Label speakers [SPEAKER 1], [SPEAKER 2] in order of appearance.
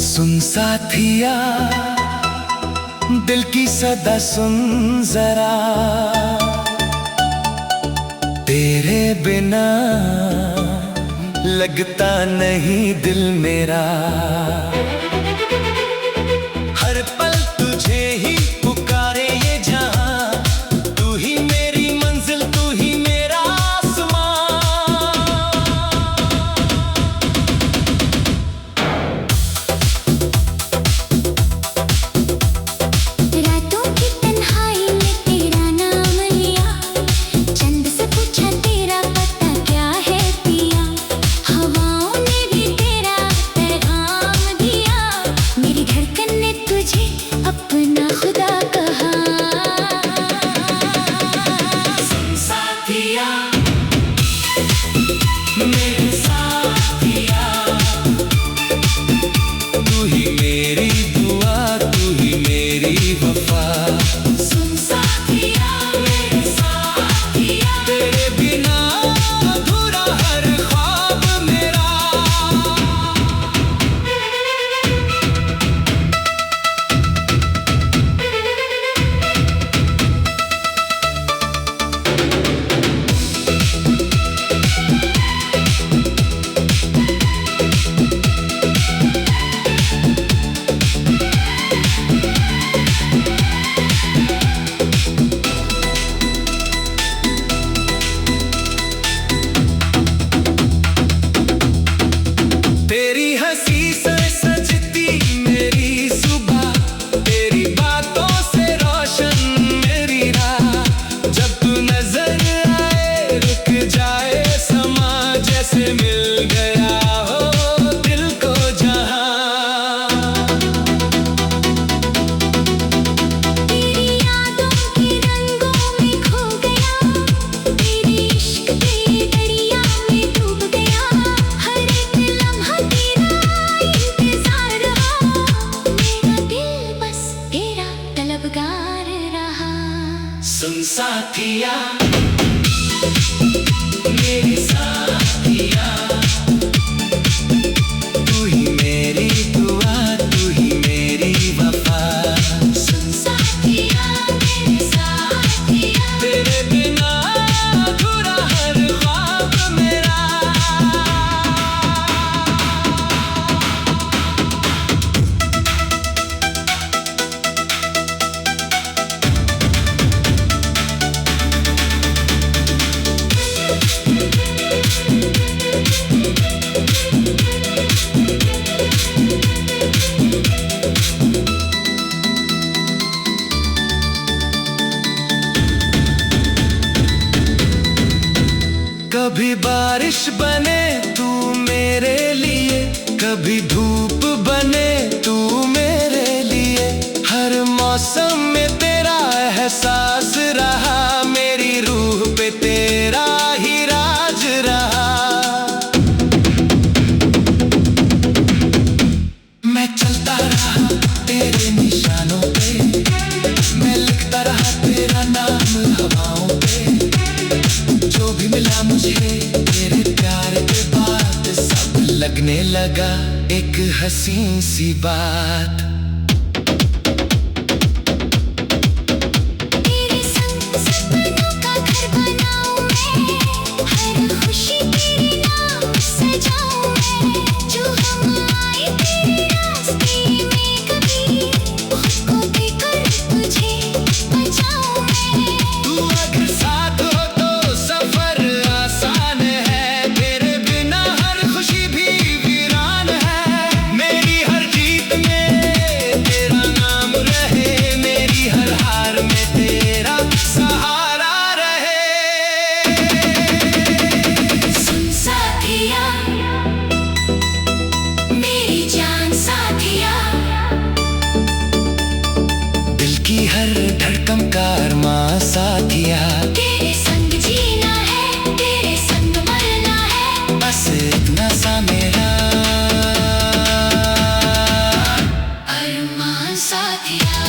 [SPEAKER 1] सुन साथिया, दिल की सदा सुन जरा, तेरे बिना लगता नहीं दिल मेरा। हर पल तुझे ही पुकारे ये जहां, तू ही मेरी मंजिल, तू ही मेरा आसमां।
[SPEAKER 2] रातों की तन्हाई में तेरा नाम लिया, चंद से पूछा तेरा पता क्या है पिया। हवाओं ने भी तेरा पैगाम दिया, मेरी धड़कन ने तुझे अपना खुदा कहा।
[SPEAKER 1] सुन साथिया, मेरे साथिया, तू ही मेरी दुआ, तू ही मेरी वफा। सुन साथिया, मेरे साथिया, तेरे बिना अधूरा हर ख्वाब मेरा। तेरी हंसी से सजती मेरी सुबह, तेरी बातों से रोशन मेरी राह। जब तू नजर आए रुक जाए समा, जैसे मिल गया हो दिल को जहां।
[SPEAKER 2] तेरी यादों के रंगों में खो गया, तेरे इश्क के दरिया में डूब गया। हर एक लम्हा तेरा इंतजार रहा, मेरा दिल बस तेरा तलबगार रहा।
[SPEAKER 1] सुन साथिया, मेरे साथिया, तू ही मेरी दुआ, तू ही मेरी वफा।
[SPEAKER 2] सुन साथिया, मेरे साथिया,
[SPEAKER 1] तेरे बिना अधूरा हर ख्वाब मेरा। कभी बारिश बने तू मेरे लिए, कभी धूप बने तू मेरे लिए। हर मौसम में तेरा एहसास रहा, मेरी रूह पे तेरा ही राज रहा। मैं चलता रहा तेरे निशानों पे, मैं लिखता रहा तेरा नाम हवाओं पे। जो भी मिला मुझे तेरे प्यार के बाद, सब लगने लगा एक हसीन सी बात।
[SPEAKER 2] तेरे संग सपनों का घर बनाऊं मैं, हर खुशी तेरे नाम सजाऊं मैं। जो हम आए तेरे रास्ते में कभी, खुद को देकर तुझे बचाऊं मैं।
[SPEAKER 1] तू अगर साथ हो तो सफर आसान है, तेरे बिना हर खुशी भी वीरान है। मेरी हर जीत में
[SPEAKER 2] दिया